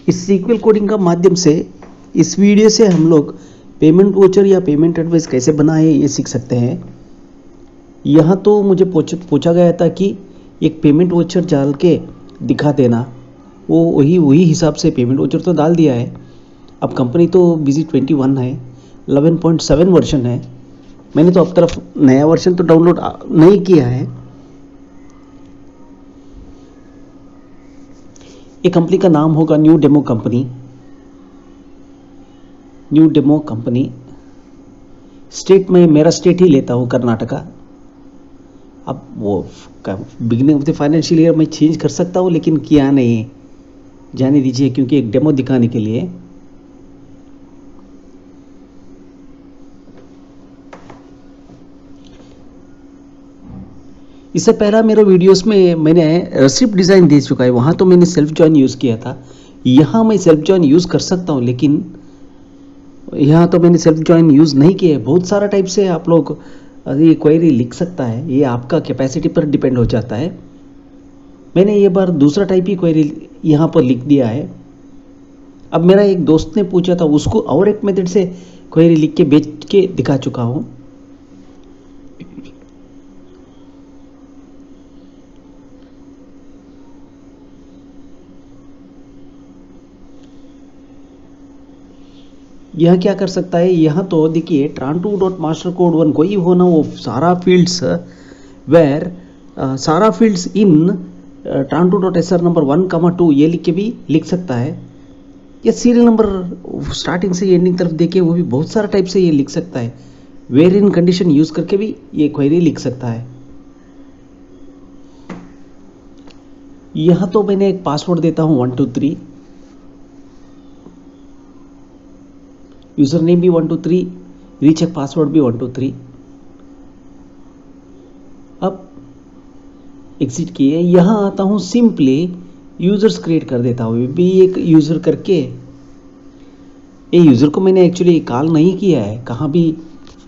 इस sequel coding का माध्यम से इस वीडियो से हम लोग पेमेंट वोचर या पेमेंट एडवाइस कैसे बनाए ये सीख सकते हैं। यहाँ तो मुझे पूछा गया था कि एक पेमेंट वोचर डाल के दिखा देना, वो वही हिसाब से पेमेंट वोचर तो डाल दिया है। अब कंपनी तो BC21 है, 11.7 वर्जन है। मैंने तो अब तरफ नया वर्जन तो डाउनलोड नहीं किया है। ये कंपनी का नाम होगा न्यू डेमो कंपनी। स्टेट में मेरा स्टेट ही लेता हूँ, कर्नाटका। अब वो beginning of the financial year में चेंज कर सकता हूँ, लेकिन किया नहीं, जाने दीजिए, क्योंकि एक डेमो दिखाने के लिए। इससे पहला मेरे वीडियोस में मैंने रेसिप्ट डिज़ाइन दे चुका है, वहाँ तो मैंने सेल्फ जॉइन यूज़ किया था। यहाँ मैं सेल्फ जॉइन यूज़ कर सकता हूँ, लेकिन यहाँ तो मैंने सेल्फ जॉइन यूज़ नहीं किया है। बहुत सारा टाइप से आप लोग ये क्वेरी लिख सकता है, ये आपका कैपेसिटी पर डिपेंड हो जाता है। मैंने ये बार दूसरा टाइप ही क्वेरी यहाँ पर लिख दिया है। अब मेरा एक दोस्त ने पूछा था, उसको और एक मेथड से क्वेरी लिख के बेच के दिखा चुका हूँ। यह क्या कर सकता है, यहाँ तो देखिए tran2.mastercode1 कोई हो ना, वो सारा फील्ड्स वेर सारा फील्ड्स इन tran2.sr नंबर 1, 2 ये लिख के भी लिख सकता है। या सीरियल नंबर स्टार्टिंग से एंडिंग तरफ देखिए, वो भी बहुत सारा टाइप से ये लिख सकता है। वेर इन कंडीशन यूज करके भी ये क्वेरी लिख सकता है। यहाँ तो मैंने एक पासवर्ड देता हूँ 123, यूजर नेम भी 123, रीचेक पासवर्ड भी 123। अब एग्जिट किए, यहाँ आता हूँ, सिंपली यूजर्स क्रिएट कर देता हूँ। भी एक यूजर करके, ये यूजर को मैंने एक्चुअली कॉल नहीं किया है, कहाँ भी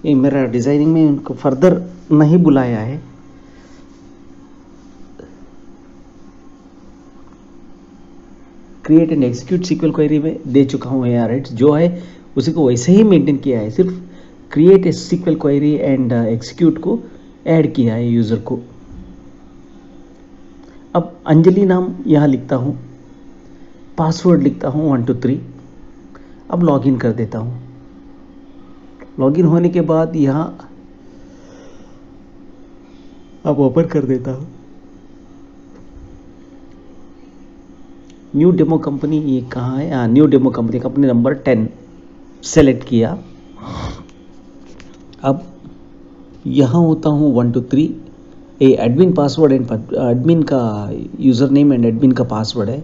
ये मेरा डिजाइनिंग में उनको फर्दर नहीं बुलाया है। Create and execute SQL query में दे चुका हूँ ARH जो है उसी को वैसे ही मेंटेन किया है, सिर्फ create a SQL query and execute को ऐड किया है यूजर को। अब अंजलि नाम यहाँ लिखता हूँ, पासवर्ड लिखता हूँ 123। अब लॉगिन कर देता हूँ। लॉगिन होने के बाद यहाँ अब ओपन कर देता हूँ। न्यू डेमो कंपनी ये कहाँ है, new demo company number 10 select किया। अब यहाँ होता हूँ 123, ये एडमिन पासवर्ड एंड एडमिन का यूज़र नेम एंड एडमिन का पासवर्ड है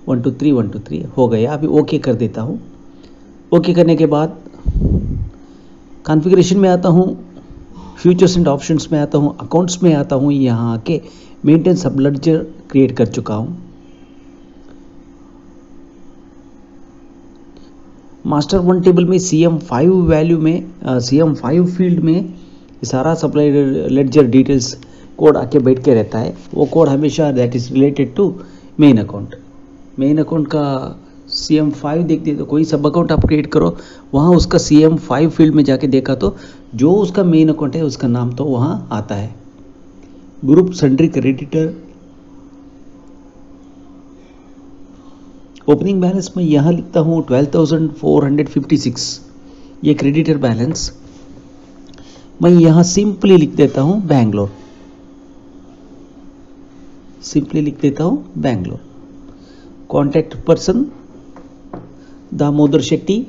123 हो गया। अभी ओके कर देता हूँ। ओके करने के बाद कॉन्फ़िगरेशन में आता हूँ, फ्यूचर्स एंड ऑप्शंस में आता हूँ, अकाउंट्स में आता हूँ। यहाँ आके मेंटेन सब लेडजर क्रिएट कर चुका हूँ। मास्टर 1 टेबल में CM5 वैल्यू में CM5 फील्ड में सारा सप्लाई लेडजर डिटेल्स कोड आके बैठ के रहता है। वो कोड हमेशा that is related to main account का CM5 देखते तो कोई सब अकाउंट आप क्रिएट करो, वहाँ उसका CM5 फील्ड में जाके देखा तो जो उसका मेन अकाउंट है उसका नाम तो वहाँ आता है। Group centric creditor opening balance में यहाँ लिखता हूँ 12,456, ये क्रेडिटर बैलेंस। मैं यहाँ सिंपली लिख देता हूँ Bangalore, contact person Damodar Shetty.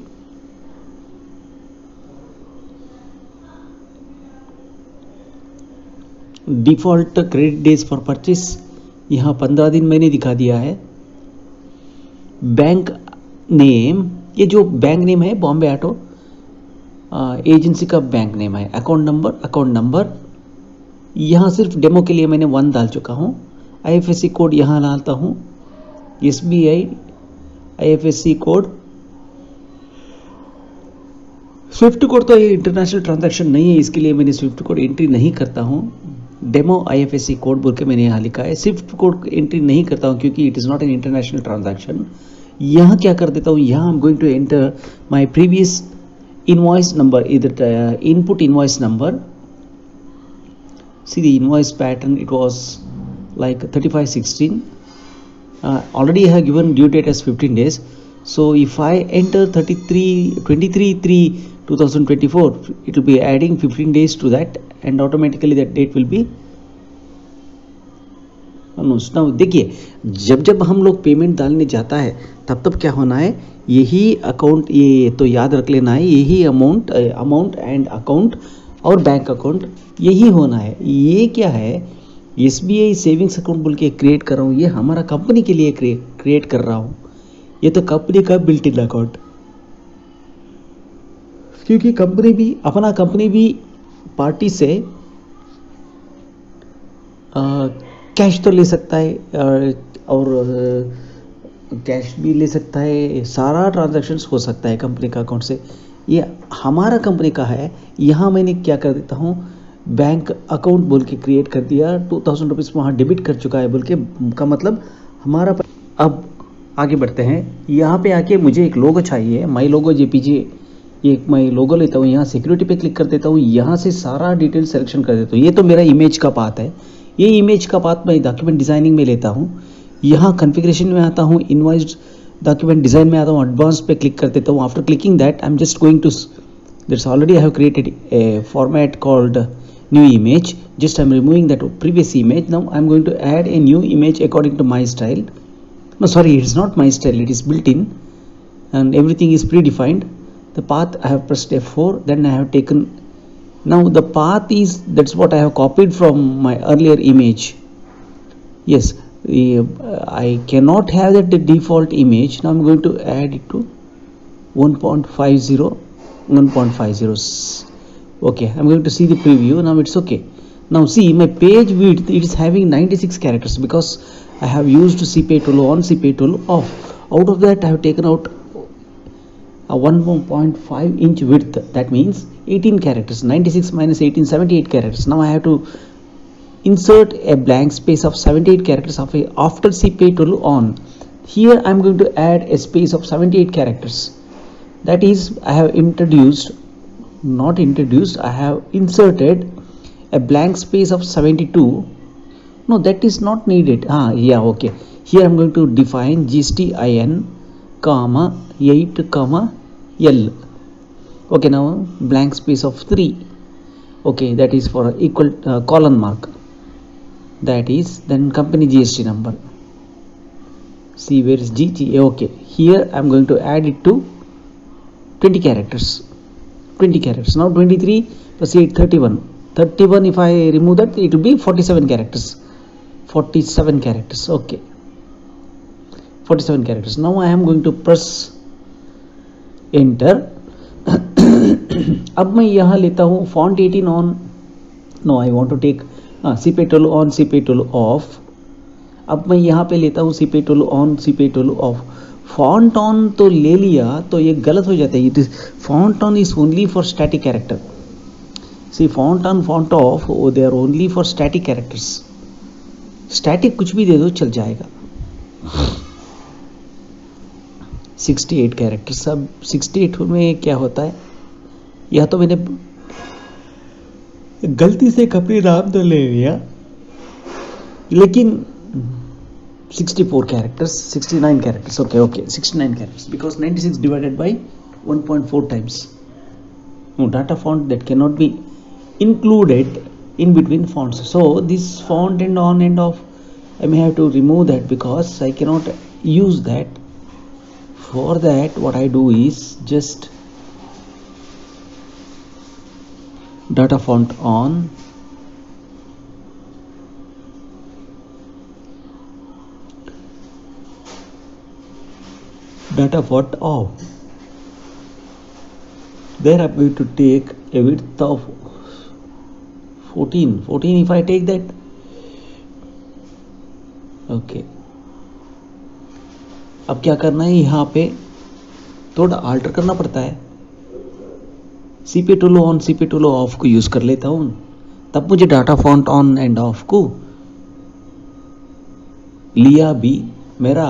Default credit days for purchase यहाँ 15 दिन मैंने दिखा दिया है। बैंक नेम, ये जो बैंक नेम है बॉम्बे ऑटो एजेंसी का बैंक नेम है। अकाउंट नंबर यहाँ सिर्फ डेमो के लिए मैंने 1 डाल चुका हूँ। IFSC कोड यहाँ डालता हूँ, SBI IFSC code. Swift code तो ये इंटरनेशनल ट्रांजैक्शन नहीं है, इसके लिए मैंने स्विफ्ट कोड एंट्री नहीं करता हूँ। डेमो IFSC कोड बोल के मैंने यहाँ लिखा है। स्विफ्ट कोड एंट्री नहीं करता हूँ क्योंकि it is not an international transaction. यहाँ क्या कर देता हूँ, यहाँ I am going to enter my previous invoice number, इधर input invoice number. See the invoice pattern, it was like 3516. Already I have given due date as 15 days. So if I enter 23/3/2024, it will be adding 15 days to that, and automatically that date will be. now देखिए, जब जब हम लोग payment डालने जाता है तब तब क्या होना है, यही अकाउंट, ये तो याद रख लेना है, यही अमाउंट एंड अकाउंट और बैंक अकाउंट यही होना है. ये क्या है, SBI सेविंग्स अकाउंट बोल के क्रिएट कर रहा हूँ, ये हमारा कंपनी के लिए क्रिएट कर रहा हूँ. ये तो कंपनी का बिल्ट इन अकाउंट, क्योंकि कंपनी भी पार्टी से कैश तो ले सकता है और कैश भी ले सकता है, सारा ट्रांजैक्शंस हो सकता है कंपनी का अकाउंट से. ये हमारा कंपनी का है. यहाँ मैंने क्या कर देता हूँ, बैंक अकाउंट बोल के क्रिएट कर दिया, 2000 रुपीज़ वहाँ डेबिट कर चुका है बोल के का मतलब हमारा. अब आगे बढ़ते हैं. यहाँ पे आके मुझे एक लोगो चाहिए, माई लोगो JPG. एक मैं लोगो लेता हूँ, यहाँ सिक्योरिटी पे क्लिक कर देता हूँ, यहाँ से सारा डिटेल सिलेक्शन कर देता हूँ. ये तो मेरा इमेज का पाथ है. ये इमेज का पाथ मैं डॉक्यूमेंट डिज़ाइनिंग में लेता हूँ, यहाँ कॉन्फ़िगरेशन में आता हूँ, इनवॉइस डॉक्यूमेंट डिज़ाइन में आता हूँ, एडवांस पे क्लिक कर देता हूँ. After clicking that I am just going to, that's already I have created a format called new image. Just I am removing that previous image. Now I am going to add a new image according to my style. No, sorry, it is not my style, it is built in and everything is predefined. The path I have pressed F4, then I have taken. Now the path is, that's what I have copied from my earlier image. Yes, I cannot have that the default image. Now I'm going to add it to 1.50. Okay, I'm going to see the preview. Now it's okay. Now see my page width, it is having 96 characters because I have used CPA tool on, CPA tool off. Out of that I have taken out a 1.5 inch width. That means 18 characters. 96 minus 18, 78 characters. Now I have to insert a blank space of 78 characters after CPA tool on. Here I am going to add a space of 78 characters. That is, I have I have inserted a blank space of 72. No, that is not needed. Yeah, okay. Here I am going to define GSTIN, comma 8, comma L. Okay, now blank space of 3. Okay, that is for equal colon mark. That is then company GST number. See where is GT. Okay, here I am going to add it to 20 characters. 20 characters. Now 23 plus 8, 31. 31, if I remove that, it will be 47 characters. 47 characters. Okay, 47 characters. Now I am going to press enter. अब मैं यहाँ लेता हूँ font 18 on. No, I want to take CPA tool on, CPA tool off. अब मैं यहाँ पे लेता हूँ CPA tool on, CPA tool off. Font on तो ले लिया तो ये गलत हो जाता है. It is font on is only for static character. See, font on, font off, they are only for static characters. Static कुछ भी दे दो चल जाएगा. 68 कैरेक्टर्स. अब 68 में क्या होता है, या तो मैंने गलती से अपनी नाम तो ले लिया, लेकिन 64 characters, 69 characters. Okay, 69 characters because 96 divided by 1.4 times. No, data font that cannot be included in between fonts. So this font and on and off, I may have to remove that because I cannot use that. For that, what I do is just data font on, data font off. There I'm going to take a width of 14 if I take that. Okay, अब क्या करना है, यहाँ पे थोड़ा alter करना पड़ता है. CPA tool on, CPA tool off को यूज कर लेता हूँ, तब मुझे data font on end of को लिया भी मेरा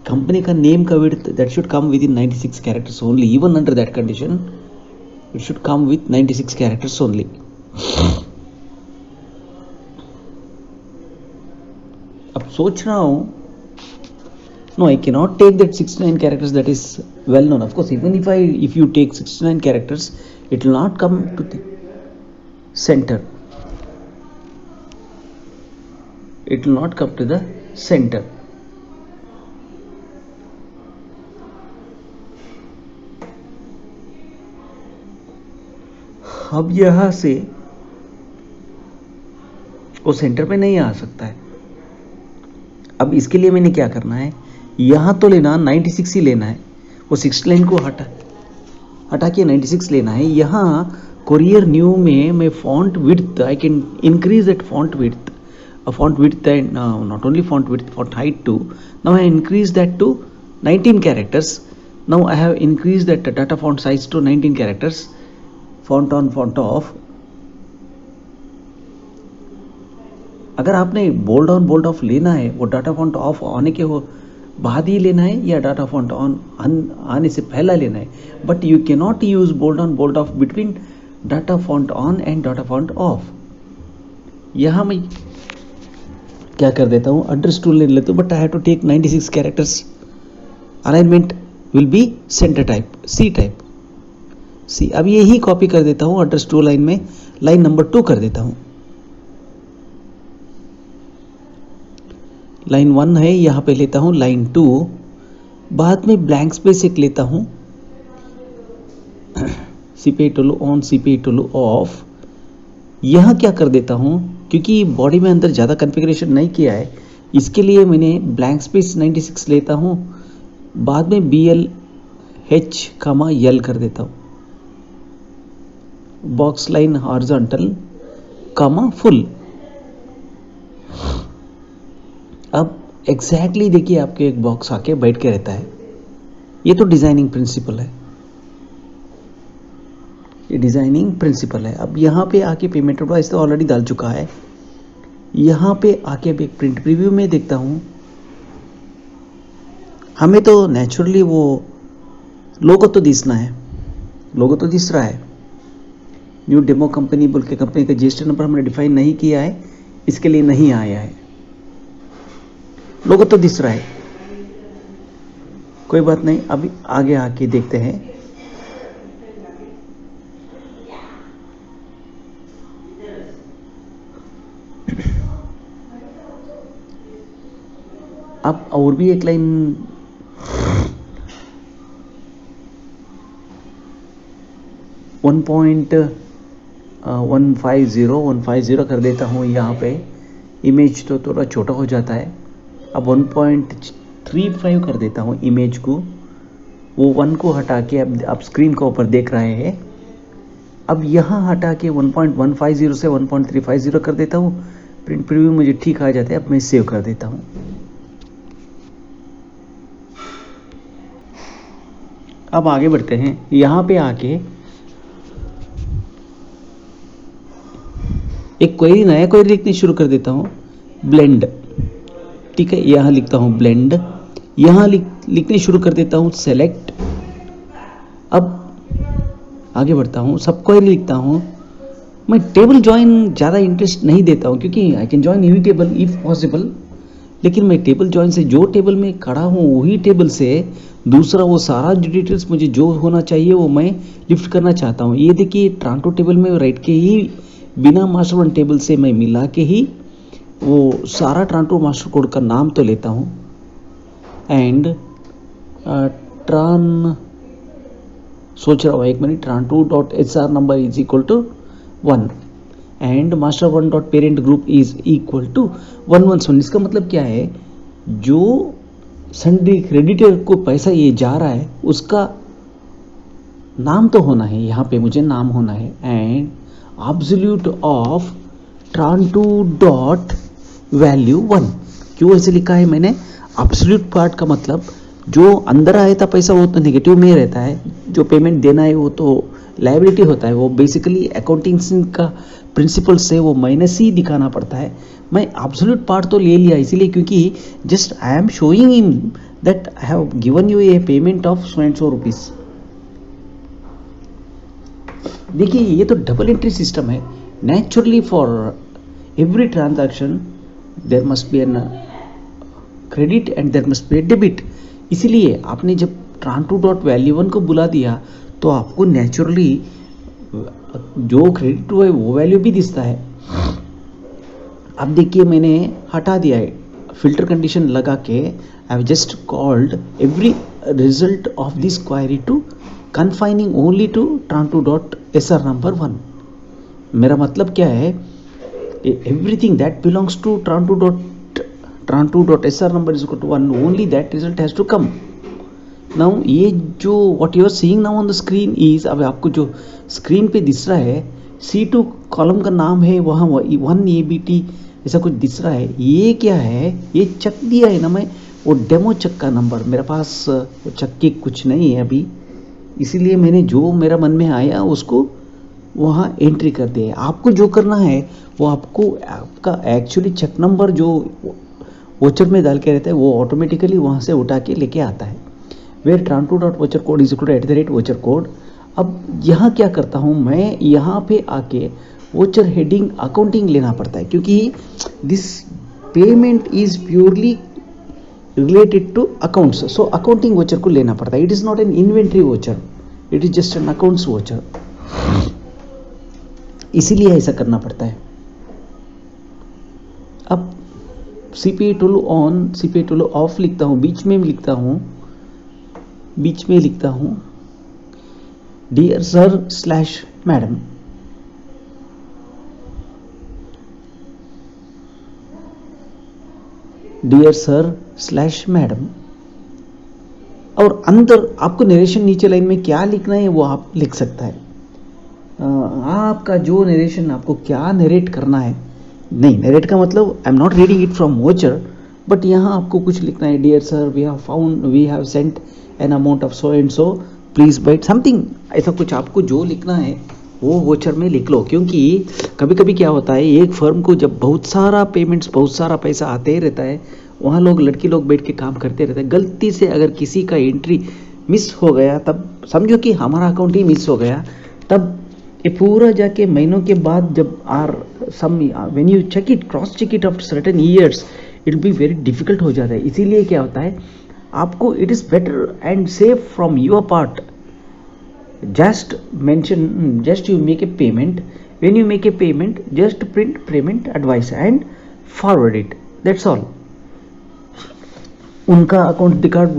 कंपनी का नेम का width that should come with in 96 characters only. Even under that condition it should come with 96 characters only. अब सोच रहा हूं, no, I cannot take that 69 characters that is well known. Of course, even if you take 69 characters, it will not come to the center. It will not come to the center. अब यहां से वो centre पे नहीं आ सकता है. अब इसके लिए मैंने क्या करना है, यहाँ तो लेना 96 ही लेना है. वो 69 को हटा के 96 लेना है. यहाँ कोरियर न्यू में मैं font width, I can increase that font width and not only font width, font height too. Now I increase that to 19 characters. Now I have increase that data font size to 19 characters. Font on font off. अगर आपने bold on bold of लेना है, वो data font of आने के हो बाद ही लेना है या डाटा फॉन्ट ऑन आने से पहला लेना है. But you can not use bold on bold off between data font on and data font off. यहां मैं क्या कर देता हूं, एड्रेस टूल ले लेता हूं, but I have to take 96 characters. Alignment will be center type, C type. C. अब यही कॉपी कर देता हूं एड्रेस टू लाइन में, लाइन नंबर 2 कर देता हूं. लाइन 1 है, यहाँ पे लेता हूँ लाइन 2. बाद में ब्लैंक स्पेस एक लेता हूँ, CPI Tolo on, CPI Tolo of. यहाँ क्या कर देता हूँ, क्योंकि बॉडी में अंदर ज़्यादा कॉन्फ़िगरेशन नहीं किया है, इसके लिए मैंने ब्लैंक स्पेस 96 लेता हूँ. बाद में BLH, L कर देता हूँ. Box line horizontal, full. अब एग्जैक्टली देखिए आपके एक बॉक्स आके बैठ के रहता है. ये तो डिजाइनिंग प्रिंसिपल है, ये डिजाइनिंग प्रिंसिपल है. अब यहाँ पे आके पेमेंट एडवाइस तो ऑलरेडी डाल चुका है. यहाँ पे आके अब एक प्रिंट प्रीव्यू में देखता हूँ. हमें तो नेचुरली वो लोगो तो दिसना है, लोगो तो दिस रहा है. न्यू डेमो कंपनी बोल के कंपनी का GST नंबर हमने डिफाइन नहीं किया है, इसके लिए नहीं आया है. लोगो तो दिस रहा है, कोई बात नहीं. अभी आगे आके देखते हैं. अब और भी एक लाइन 1.150 कर देता हूँ. यहाँ पे इमेज तो थोड़ा छोटा हो जाता है. अब 1.35 कर देता हूँ इमेज को. वो 1 को हटा के अब आप स्क्रीन के ऊपर देख रहे हैं. अब यहाँ हटा के 1.150 से 1.350 कर देता हूँ. प्रिंट प्रीव्यू मुझे ठीक आ जाता है. अब मैं सेव कर देता हूँ. अब आगे बढ़ते हैं. यहाँ पे आके एक क्वेरी, नया क्वेरी लिखनी शुरू कर देता हूँ. ब्लेंड, ठीक है, यहाँ लिखता हूँ ब्लेंड. यहाँ लिखने शुरू कर देता हूँ सेलेक्ट. अब आगे बढ़ता हूँ, सब क्वेरी लिखता हूँ. मैं टेबल ज्वाइन ज़्यादा इंटरेस्ट नहीं देता हूँ, क्योंकि I can join any table if possible. लेकिन मैं टेबल ज्वाइन से जो टेबल में खड़ा हूँ वही टेबल से दूसरा वो सारा जो डिटेल्स मुझे जो होना चाहिए वो मैं लिफ्ट करना चाहता हूँ. ये देखिए ट्रांटो टेबल में राइट के ही बिना मास्टर वन टेबल से मैं मिला के ही वो सारा ट्रांटो मास्टर कोड का नाम तो लेता हूँ. एंड सोच रहा हूँ एक minute, tranto.hr number is equal to 1 and master one dot parent group is equal to 117. इसका मतलब क्या है, जो संडे क्रेडिटर को पैसा ये जा रहा है उसका नाम तो होना है, यहाँ पे मुझे नाम होना है. एंड एब्सोल्यूट ऑफ ट्रांटो डॉट वैल्यू 1. क्यों ऐसे लिखा है मैंने? एब्सोल्यूट पार्ट का मतलब जो अंदर आया था पैसा वो तो नेगेटिव में रहता है, जो पेमेंट देना है वो तो लायबिलिटी होता है. वो बेसिकली अकाउंटिंग का प्रिंसिपल से वो माइनस ही दिखाना पड़ता है. मैं एब्सोल्यूट पार्ट तो ले लिया इसीलिए क्योंकि just I am showing in that I have given you a payment of so and so rupees. देखिए ये तो डबल एंट्री सिस्टम है. Naturally for every transaction there must be an credit and there must be a debit. इसीलिए आपने जब ट्रांटू dot value one को बुला दिया तो आपको नेचुरली जो क्रेडिट हुआ है वो वैल्यू भी दिखता है. अब देखिए मैंने हटा दिया है फिल्टर कंडीशन लगा के. I have just called every result of this query to confining only to ट्रांटू डॉट एसआर नंबर वन. मेरा मतलब क्या है, एवरीथिंग दैट बिलोंग्स टू ट्रांटू dot SR number is equal to one, only that result has to come. Now ये जो what you are seeing now on the screen is, अब आपको जो स्क्रीन पे दिख रहा है C2 कॉलम का नाम है, वहाँ 1 ABT ऐसा कुछ दिख रहा है. ये क्या है, ये चक दिया है ना मैं, वो डेमो चक का नंबर. मेरे पास वो चक की कुछ नहीं है अभी, इसीलिए मैंने जो मेरा मन में आया उसको वहाँ एंट्री कर दिया. आपको जो करना है वो आपका एक्चुअली चेक नंबर जो वोचर में डाल के रहता है वो ऑटोमेटिकली वहाँ से उठा के लेके आता है. वेयर ट्रांटू dot voucher code is equal to @voucher code. अब यहाँ क्या करता हूँ मैं, यहाँ पे आके वोचर हेडिंग अकाउंटिंग लेना पड़ता है क्योंकि this payment is purely related to accounts. So accounting voucher को लेना पड़ता है. It is not an inventory voucher, it is just an accounts voucher. इसीलिए ऐसा करना पड़ता है. अब CPA tool on, CPA tool off लिखता हूँ, बीच में लिखता हूँ dear sir slash madam. Dear sir slash madam. और अंदर आपको नरेशन नीचे लाइन में क्या लिखना है वो आप लिख सकता है. आपका जो नरेशन आपको क्या नरेट करना है, नहीं नरेट का मतलब I am not reading it from voucher, but यहाँ आपको कुछ लिखना है. Dear sir we have sent an amount of so and so, please write something. ऐसा कुछ आपको जो लिखना है वो वोचर में लिख लो. क्योंकि कभी कभी क्या होता है, एक फर्म को जब बहुत सारा पेमेंट्स, बहुत सारा पैसा आते ही रहता है, वहाँ लड़की लोग बैठ के काम करते रहते हैं. गलती से अगर किसी का एंट्री मिस हो गया, तब समझो कि हमारा अकाउंट ही मिस हो गया, तब ये पूरा जाके महीनों के बाद जब when you check it, cross check it after certain years, it will be very difficult हो जाता है. इसीलिए क्या होता है, आपको it is better and safe from your part, just you make a payment. When you make a payment, just print payment advice and forward it, that's all. उनका account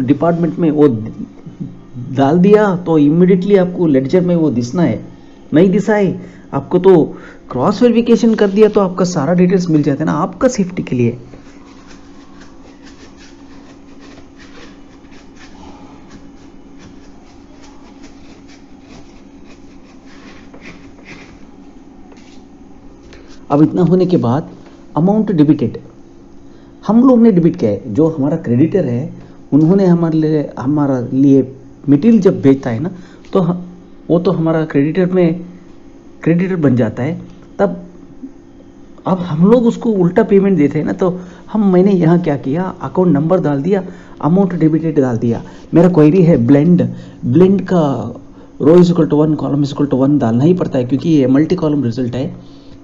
department में वो डाल दिया तो इमिडिएटली आपको लेडजर में वो दिसना है. नहीं दिसा है आपको तो क्रॉस वेरिफिकेशन कर दिया तो आपका सारा डिटेल्स मिल जाता है ना, आपका सेफ्टी के लिए. अब इतना होने के बाद अमाउंट डेबिटेड हम लोग ने डेबिट किया है. जो हमारा क्रेडिटर है उन्होंने हमारा लिए मटेरियल जब बेचता है ना, तो वो तो हमारा क्रेडिटर बन जाता है. तब अब हम लोग उसको उल्टा पेमेंट देते हैं ना, तो मैंने यहाँ क्या किया, अकाउंट नंबर डाल दिया, अमाउंट डेबिटेड डाल दिया. मेरा क्वेरी है ब्लेंड का row is equal to 1, column is equal to 1 डालना ही पड़ता है क्योंकि ये मल्टी कॉलम रिजल्ट है.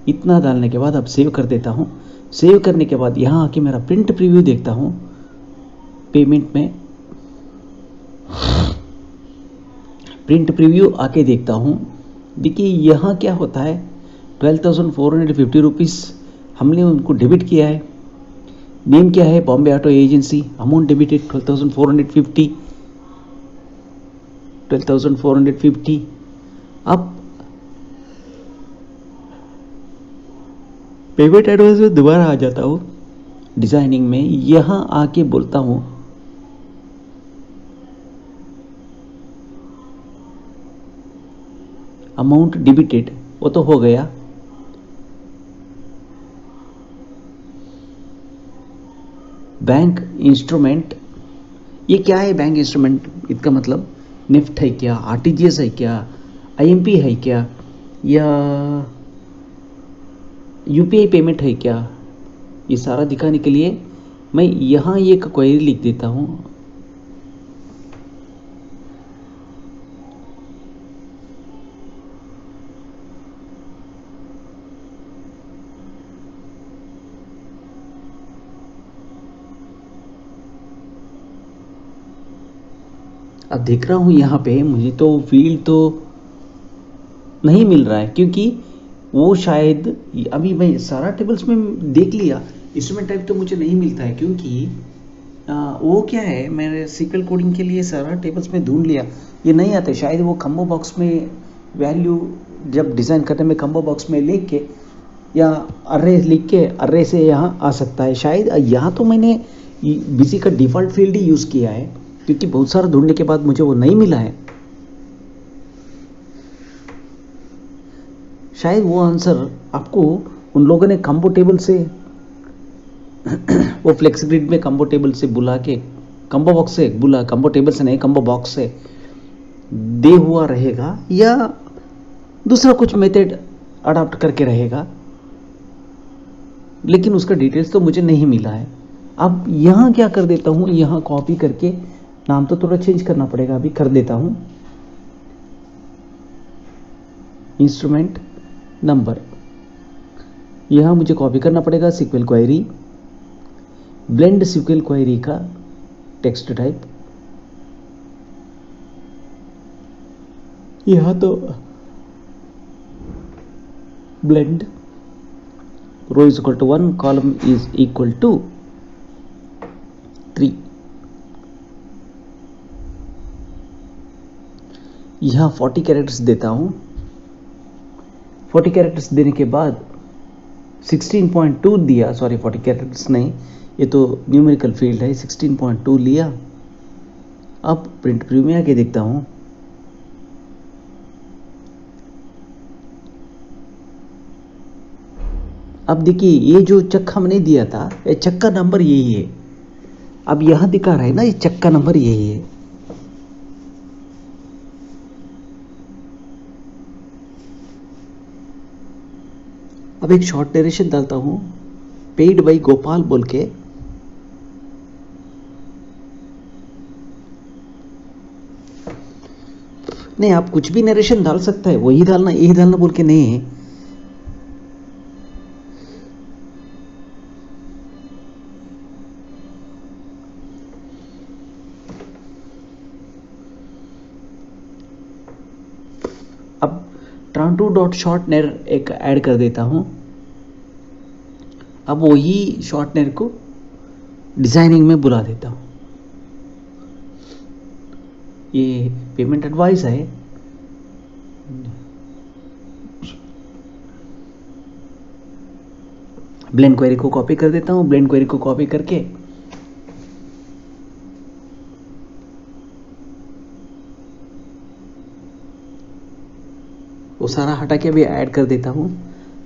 इतना डालने के बाद अब सेव कर देता हूँ. सेव करने के बाद यहाँ आके मेरा प्रिंट प्रीव्यू देखता हूँ पेमेंट में. प्रिंट प्रीव्यू आके देखता हूँ. देखिए यहाँ क्या होता है, 12,450 रुपीज़ हमने उनको डेबिट किया है. नेम क्या है, Bombay auto agency. Amount debited 12,450. अब पेमेंट एडवांस में दोबारा आ जाता हूँ डिजाइनिंग में. यहाँ आके बोलता हूँ अमाउंट डेबिटेड, वो तो हो गया. बैंक इंस्ट्रूमेंट, ये क्या है बैंक इंस्ट्रूमेंट, इसका मतलब निफ्ट है क्या, आरटीजीएस है क्या, आईएमपी है क्या, या यूपीआई पेमेंट है क्या, ये सारा दिखाने के लिए मैं यहाँ ये क्वेरी लिख देता हूँ. अब देख रहा हूँ यहाँ पे मुझे तो फील्ड तो नहीं मिल रहा है, क्योंकि वो शायद अभी मैं सारा टेबल्स में देख लिया, इंस्ट्रूमेंट टाइप तो मुझे नहीं मिलता है, क्योंकि वो क्या है, मैंने सीक्वल कोडिंग के लिए सारा टेबल्स में ढूंढ लिया, ये नहीं आते। शायद वो कम्बो बॉक्स में वैल्यू जब डिज़ाइन करने में कम्बो बॉक्स में लिख के या अर्रे लिख के अर्रे से यहाँ आ सकता है शायद। यहाँ तो मैंने बीसी का डिफ़ॉल्ट फील्ड ही यूज़ किया है, क्योंकि बहुत सारा ढूंढने के बाद मुझे वो नहीं मिला है। शायद वो आंसर आपको उन लोगों ने कम्बो टेबल से वो फ्लेक्स ग्रिड में कम्बो टेबल से बुला के कम्बो बॉक्स से बुला, कम्बो टेबल से नहीं कम्बो बॉक्स से दे हुआ रहेगा, या दूसरा कुछ मेथड अडॉप्ट करके रहेगा, लेकिन उसका डिटेल्स तो मुझे नहीं मिला है। अब यहाँ क्या कर देता हूँ, यहाँ कॉपी करके नाम तो थोड़ा चेंज करना पड़ेगा, अभी कर देता हूँ इंस्ट्रूमेंट नंबर। यहाँ मुझे कॉपी करना पड़ेगा SQL query, blend SQL query का टेक्स्ट टाइप। यहाँ तो blend row is equal to 1, column is equal to 3। यहाँ 40 कैरेक्टर्स देता हूँ। 40 कैरेक्टर्स देने के बाद 16.2 दिया, सॉरी 40 कैरेक्टर्स नहीं, ये तो न्यूमेरिकल फील्ड है, 16.2 लिया। अब प्रिंट प्रीव्यू में आके देखता हूँ, अब देखिए ये जो चक हमने दिया था, ये चक का नंबर यही है। अब यहां दिखा रहा है ना, ये चक का नंबर यही है। अब एक शॉर्ट नरेशन डालता हूं, पेड बाई गोपाल बोल के। नहीं, आप कुछ भी नरेशन डाल सकता है, वही डालना यही डालना बोल के नहीं है। अब ट्रांटू डॉट शॉर्टनर एक ऐड कर देता हूं। अब वही शॉर्टनर को डिजाइनिंग में बुला देता हूं। ये पेमेंट एडवाइस है। ब्लेंड क्वेरी को कॉपी कर देता हूं। ब्लेंड क्वेरी को कॉपी करके वो सारा हटा के भी ऐड कर देता हूं,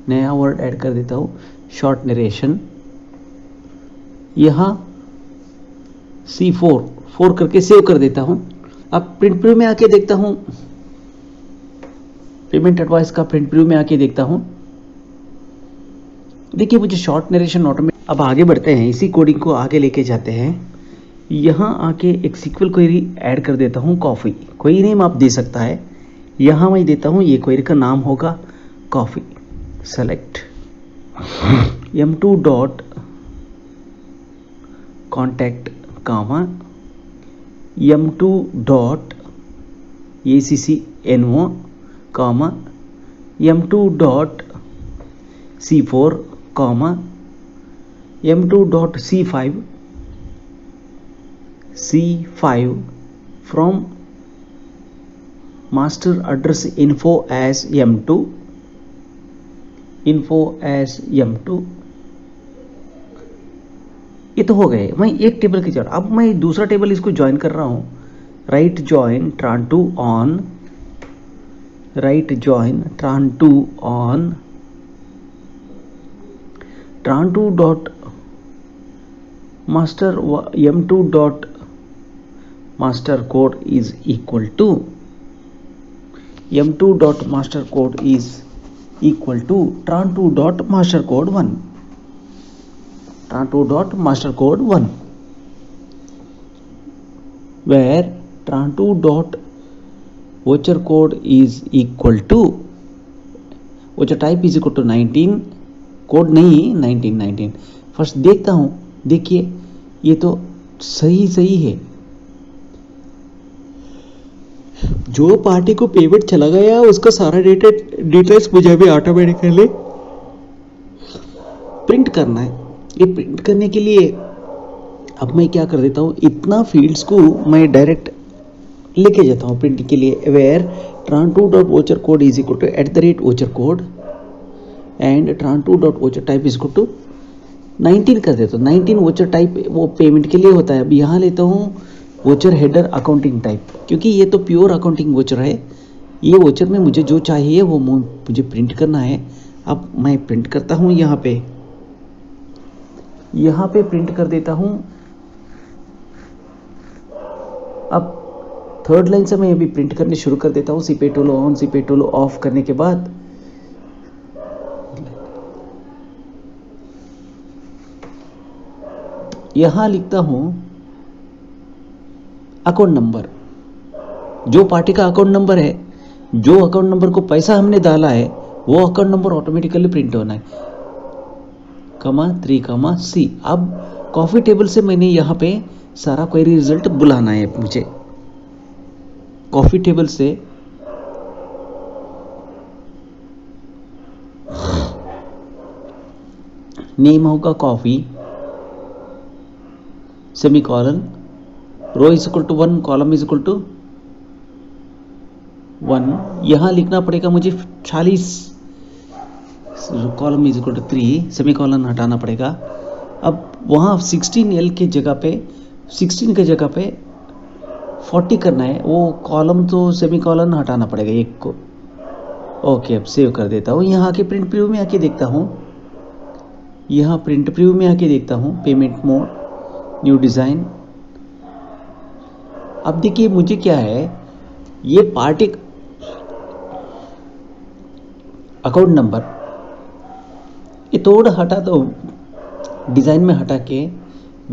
नया वर्ड ऐड कर देता हूं, शॉर्ट नरेशन। यहां C4 करके सेव कर देता हूं। अब प्रिंट प्रीव्यू में आके देखता हूं, पेमेंट एडवाइस का प्रिंट प्रीव्यू में आके देखता हूं। देखिए मुझे शॉर्ट नरेशन ऑटोमेटिक। अब आगे बढ़ते हैं, इसी कोडिंग को आगे लेके जाते हैं। यहां आके एक सीक्वल क्वेरी ऐड कर देता हूं, कॉफी। कोई नेम आप दे सकता है, यहां मैं देता हूं, ये क्वेरी का नाम होगा coffee. Select m2 dot contact comma m2 dot ACCNO comma m2 dot C4 comma m2 dot C5 from master address info as m2 ये तो हो गए। मैं एक टेबल की जगह अब मैं दूसरा टेबल इसको ज्वाइन कर रहा हूं। राइट ज्वाइन ट्रांटू ऑन, राइट ज्वाइन ट्रांटू ऑन ट्रांटू dot master m2 dot master code is equal to m2 dot master code is equal to tran2 dot master code 1, tran2 dot master code 1, where tran2 dot voucher code is equal to voucher type is equal to 19, code नहीं 19 first देखता हूं। देखिए ये तो सही है। जो party को पेमेंट चला गया उसका सारा डिटेल्स मुझे भी ऑटोमेटिकली प्रिंट करना है। ये प्रिंट करने के लिए अब मैं क्या कर देता हूँ, इतना फील्ड्स को मैं डायरेक्ट लेके जाता हूँ प्रिंट के लिए। Where tran2.voucher code is equal to @voucher code and tran2.voucher type is equal to 19 कर देता हूँ। 19 वोचर टाइप वो पेमेंट के लिए होता है। अब यहाँ लेता हूँ वोचर हेडर अकाउंटिंग टाइप, क्योंकि ये तो प्योर अकाउंटिंग वोचर है। ये वोचर में मुझे जो चाहिए वो मुझे प्रिंट करना है। अब मैं प्रिंट करता हूँ, यहाँ पे प्रिंट कर देता हूँ। अब थर्ड लाइन से मैं अभी प्रिंट करने शुरू कर देता हूँ। सीपे टूल ऑन, सीपे टूल ऑफ करने के बाद यहाँ लिखता हूँ अकाउंट नंबर, जो पार्टी का अकाउंट नंबर है, जो अकाउंट नंबर को पैसा हमने डाला है वो अकाउंट नंबर ऑटोमेटिकली प्रिंट होना है, (3) अब कॉफी टेबल से मैंने यहाँ पे सारा क्वेरी रिजल्ट बुलाना है मुझे। कॉफी टेबल से नेम होगा coffee, semicolon, row is equal to 1, column is equal to 1। यहाँ लिखना पड़ेगा मुझे 40, column is equal to 3, semicolon हटाना पड़ेगा। अब वहाँ 16L के जगह पे 16 के जगह पे 40 करना है, वो कॉलम तो सेमीकोलन हटाना पड़ेगा एक को। ओके, अब सेव कर देता हूँ। यहाँ आके प्रिंट प्रीव्यू में आके देखता हूँ, यहाँ प्रिंट प्रीव्यू में आके देखता हूँ पेमेंट मोड, न्यू डिज़ाइन। अब देखिए मुझे क्या है, ये पार्टी अकाउंट नंबर ये थोड़ा हटा दो, डिज़ाइन में हटा के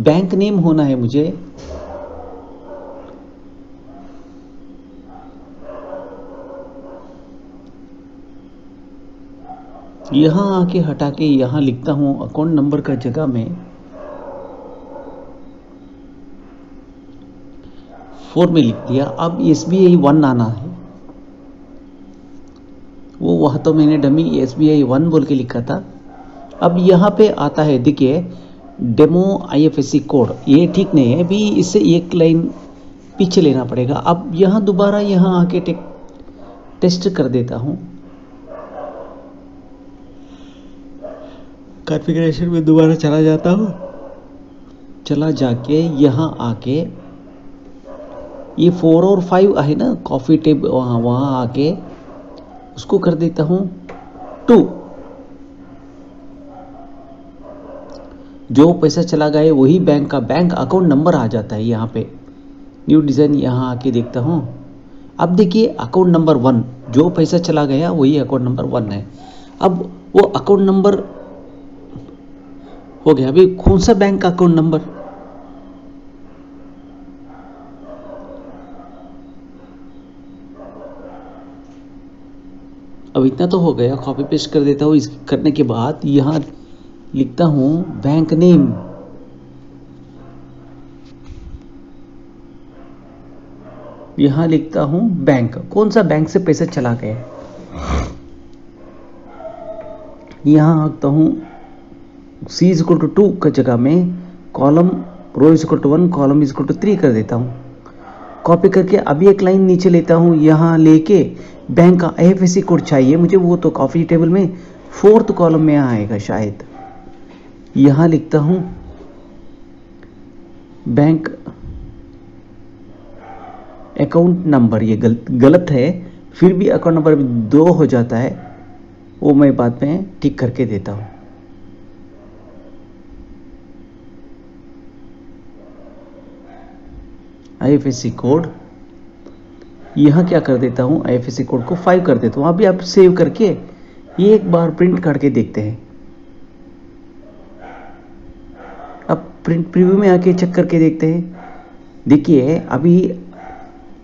बैंक नेम होना है मुझे। यहाँ आके हटा के यहाँ लिखता हूँ अकाउंट नंबर का जगह में 4 में लिख दिया। अब SBI 1 आना है, वो वह तो मैंने डमी SBI 1 बोल के लिखा था। अब यहाँ पे आता है, देखिए डेमो IFSC कोड, ये ठीक नहीं है, अभी इससे एक लाइन पीछे लेना पड़ेगा। अब यहाँ दोबारा यहाँ आके टेस्ट कर देता हूँ, कॉन्फ़िगरेशन में दोबारा चला जाता हूँ, चला जाके यहाँ आके ये 4 और 5 है ना कॉफ़ी टेब, वहाँ आके उसको कर देता हूँ 2। जो पैसा चला गया वही बैंक का बैंक अकाउंट नंबर आ जाता है। यहाँ पे न्यू डिज़ाइन यहाँ आके देखता हूँ। अब देखिए अकाउंट नंबर 1, जो पैसा चला गया वही अकाउंट नंबर 1 है। अब वो अकाउंट नंबर हो गया। अभी कौन सा बैंक का अकाउंट नंबर, अब इतना तो हो गया। कॉपी पेस्ट कर देता हूँ। इस करने के बाद यहाँ लिखता हूँ बैंक नेम, यहाँ लिखता हूँ बैंक, कौन सा बैंक से पैसा चला गया। यहाँ आता हूँ C इज इक्वल टू 2 का जगह में column, row is equal to 1, column is equal to 3 कर देता हूँ। कॉपी करके अभी एक लाइन नीचे लेता हूँ, यहाँ लेके बैंक का IFSC कोड चाहिए मुझे, वो तो कॉफी टेबल में 4th कॉलम में आएगा शायद। यहाँ लिखता हूँ बैंक अकाउंट नंबर, ये गलत है, फिर भी अकाउंट नंबर 2 हो जाता है, वो मैं बाद में ठीक करके देता हूँ। IFSC कोड यहाँ क्या कर देता हूँ, IFSC कोड को 5 कर देता हूँ। अभी आप सेव करके ये एक बार प्रिंट करके देखते हैं। अब प्रिंट प्रीव्यू में आके चेक करके देखते हैं। देखिए अभी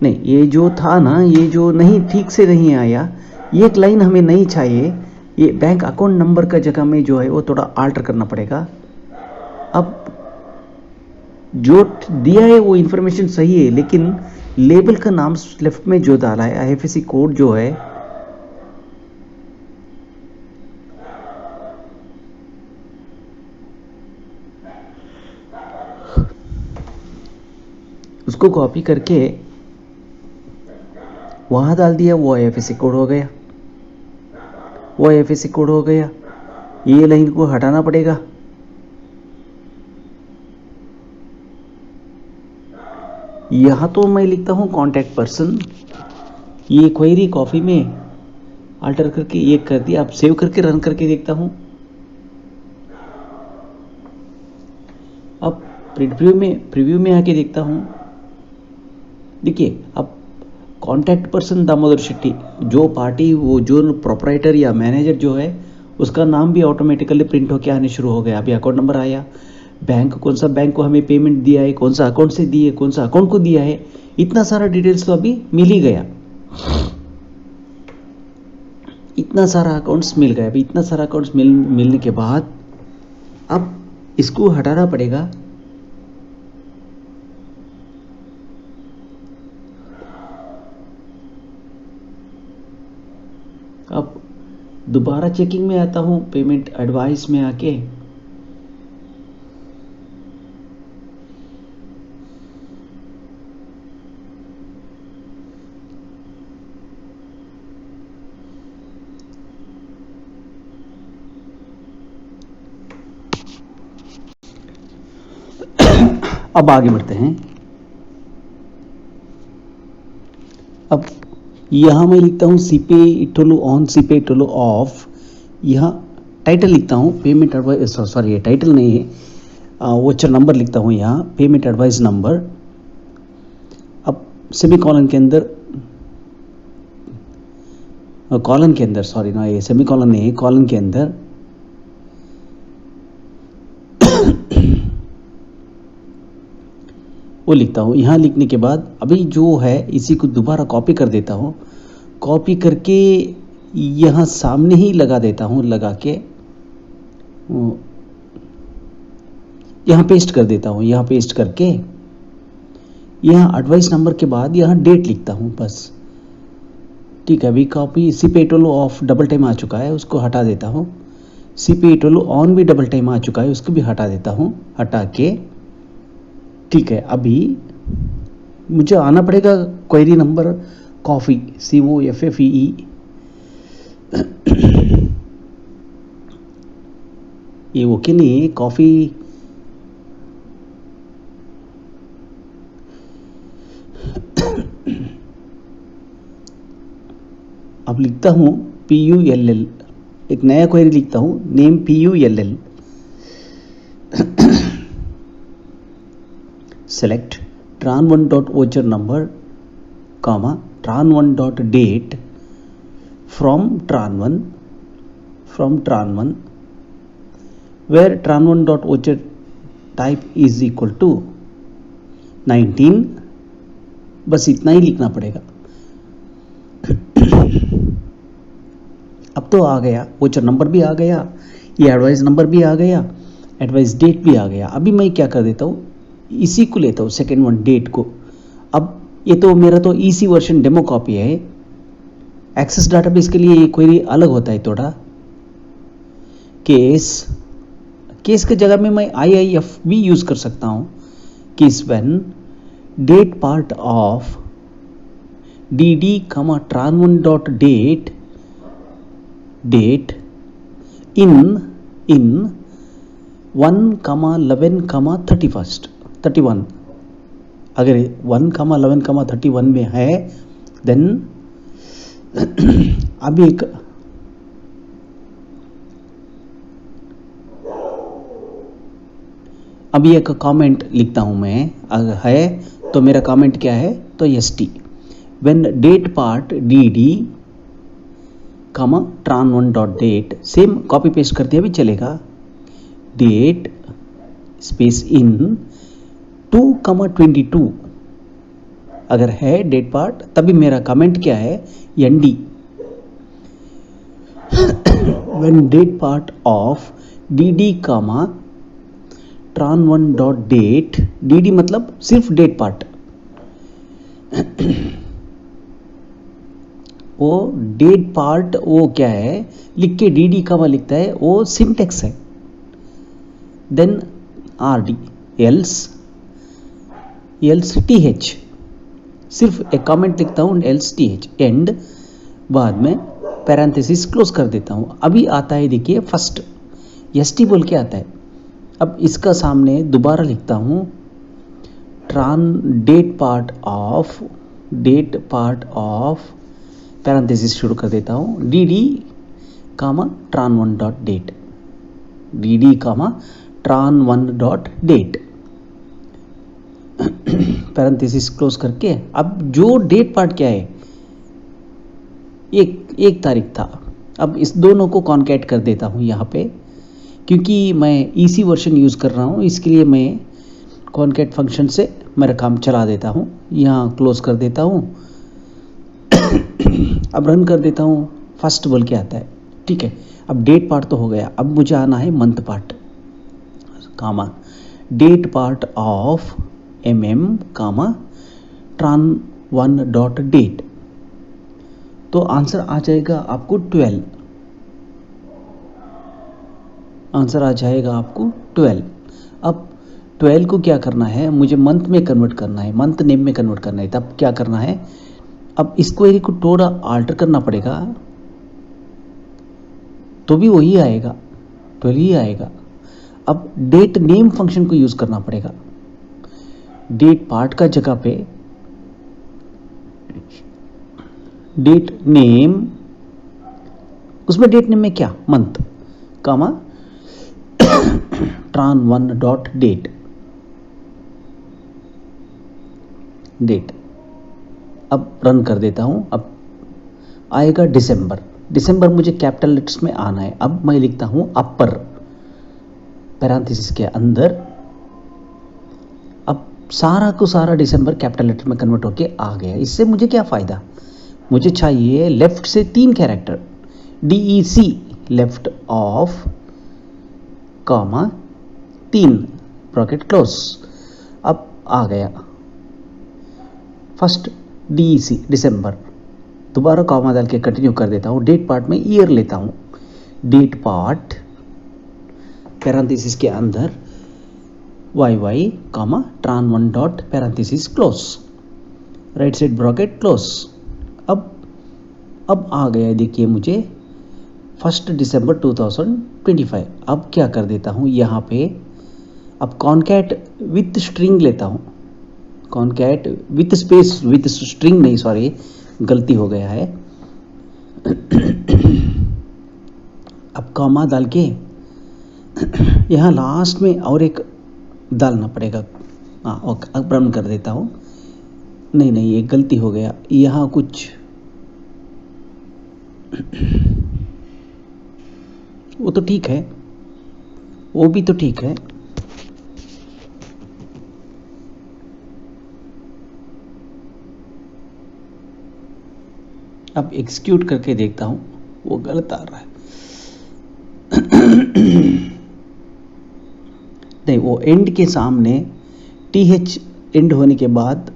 नहीं, ये जो था ना, ये जो नहीं ठीक से नहीं आया, ये एक लाइन हमें नहीं चाहिए। ये बैंक अकाउंट नंबर का जगह में जो है वो थोड़ा आल्टर करना पड़ेगा। अब जो दिया है वो इन्फॉर्मेशन सही है, लेकिन लेबल का नाम लेफ्ट में जो डाला है आईएफएससी कोड जो है उसको कॉपी करके वहां डाल दिया, वो आईएफएससी कोड हो गया, वो आईएफएससी कोड हो गया। ये लाइन को हटाना पड़ेगा। यहां तो मैं लिखता हूं कॉन्टैक्ट पर्सन, ये क्वेरी कॉफी में अल्टर करके ये कर दिया। अब सेव करके रन करके देखता हूं। अब प्रीव्यू में आके देखता हूं। देखिए अब कॉन्टैक्ट पर्सन दामोदर शेट्टी, जो पार्टी, वो जो प्रोपराइटर या मैनेजर जो है उसका नाम भी ऑटोमेटिकली प्रिंट होके आने शुरू हो गया। अभी अकाउंट नंबर आया, बैंक कौन सा बैंक को हमें पेमेंट दिया है, कौन सा अकाउंट से दिए, कौन सा अकाउंट को दिया है, इतना सारा डिटेल्स तो अभी मिल ही गया। इतना सारा अकाउंट्स मिल गया। अभी इतना सारा अकाउंट्स मिलने के बाद अब इसको हटाना पड़ेगा। अब दोबारा चेकिंग में आता हूं, पेमेंट एडवाइस में आके अब आगे बढ़ते हैं। अब यहां मैं लिखता हूं सीपे इटोलो ऑन, सीपे इटोलो ऑफ। यहां टाइटल लिखता हूं पेमेंट एडवाइस, सॉरी ये टाइटल नहीं है, वोचर नंबर लिखता हूं यहां, पेमेंट एडवाइस नंबर। अब सेमीकॉलन के अंदर, कॉलन के अंदर, सॉरी ना ये सेमीकॉलन नहीं है, कॉलन के अंदर वो लिखता हूँ। यहाँ लिखने के बाद अभी जो है इसी को दोबारा कॉपी कर देता हूँ। कॉपी करके यहाँ सामने ही लगा देता हूँ, लगा के यहाँ पेस्ट कर देता हूँ। यहाँ पेस्ट करके यहाँ एडवाइस नंबर के बाद यहाँ डेट लिखता हूँ बस। ठीक है, अभी कॉपी सीपे टोलो ऑफ डबल टाइम आ चुका है, उसको हटा देता हूँ। सीपे टोलो ऑन भी डबल टाइम आ चुका है, उसको भी हटा देता हूँ, हटा के। ठीक है, अभी मुझे आना पड़ेगा क्वेरी नंबर कॉफी, COFFEE। ये ओके नहीं है, कॉफी अब लिखता हूं PULL, एक नया क्वेरी लिखता हूं, name PULL। select tran1.voucher number, comma tran1.date from tran1, where tran1.voucher type is equal to 19। बस इतना ही लिखना पड़ेगा। अब तो आ गया, वोचर नंबर भी आ गया, ये एडवाइस नंबर भी आ गया, एडवाइस डेट भी आ गया। अभी मैं क्या कर देता हूँ, इसी को लेता हूँ, सेकेंड वन डेट को। अब ये तो मेरा तो EC वर्जन डेमो कॉपी है। एक्सेस डाटाबेस के लिए ये क्वेरी अलग होता है थोड़ा। केस के जगह में मैं IIF भी यूज कर सकता हूँ। Case when date part of DD, tran1.date in 1,11,31। अगर 1,11,31 में है देन अभी एक कमेंट लिखता हूं मैं, अगर है तो मेरा कमेंट क्या है, तो ST when date part DD, tran1.date, same copy paste कर दिया भी चलेगा। डेट स्पेस इन 2,22 अगर है डेट पार्ट, तभी मेरा कमेंट क्या है, ND when date part of DD, tran1 dot date, dd मतलब सिर्फ डेट पार्ट, वो डेट पार्ट वो क्या है लिख के dd का लिखता है, वो सिंटेक्स है। देन rd एल्स th, सिर्फ एक कमेंट लिखता हूँ एल्स th एंड, बाद में पैरेंथेसिस क्लोज कर देता हूँ। अभी आता है देखिए फर्स्ट st बोल के आता है। अब इसका सामने दोबारा लिखता हूँ ट्रान डेट पार्ट ऑफ पैरेंथेसिस शुरू कर देता हूँ dd comma tran1 dot date, dd comma tran1 dot date, parenthesis close करके। अब जो डेट पार्ट क्या है, एक तारीख था। अब इस दोनों को कॉन्कैट कर देता हूँ यहाँ पे, क्योंकि मैं इसी वर्जन यूज़ कर रहा हूँ, इसके लिए मैं कॉन्कैट फंक्शन से मेरा काम चला देता हूँ। यहाँ क्लोज कर देता हूँ। अब रन कर देता हूँ, फर्स्ट बोल के आता है। ठीक है, अब डेट पार्ट तो हो गया, अब मुझे आना है month part, comma date part of comma tran1 dot date. तो आंसर आ जाएगा आपको 12, आंसर आ जाएगा आपको 12। अब 12 को क्या करना है, मुझे मंथ में कन्वर्ट करना है, मंथ नेम में कन्वर्ट करना है। तब क्या करना है, अब इस क्वेरी को थोड़ा आल्टर करना पड़ेगा, तो भी वही आएगा, 12 ही आएगा। अब डेट नेम फंक्शन को यूज करना पड़ेगा। डेट पार्ट का जगह पे डेट नेम, उसमें डेट नेम में क्या, मंथ कामा tran1 डॉट डेट, अब रन कर देता हूं। अब आएगा दिसंबर मुझे कैपिटल लेटर्स में आना है। अब मैं लिखता हूं अपर पैरेंथेसिस के अंदर, अब सारा को सारा दिसंबर कैपिटल लेटर में कन्वर्ट होके आ गया। इससे मुझे क्या फायदा, मुझे चाहिए लेफ्ट से 3 character, DEC left of comma 3 bracket close. अब आ गया फर्स्ट DEC दिसंबर, दोबारा कॉमा डाल के कंटिन्यू कर देता हूँ। डेट पार्ट में ईयर लेता हूँ, डेट पार्ट पैरेंथेसिस के अंदर YY कामा tran1 dot parenthesis close, right side bracket close. अब आ गया देखिए मुझे 1 दिसंबर 2025। अब क्या कर देता हूँ यहाँ पे, अब कॉन्कैट विथ स्ट्रिंग लेता हूँ, concat with space, with string नहीं, सॉरी गलती हो गया है। अब कॉमा डाल के यहाँ लास्ट में और एक डालना पड़ेगा। हाँ ओके, अब रन कर देता हूँ। नहीं ये गलती हो गया, यहाँ कुछ वो तो ठीक है, वो भी तो ठीक है। अब एग्जीक्यूट करके देखता हूं, वो गलत आ रहा है। नहीं, वो एंड के सामने TH एंड होने के बाद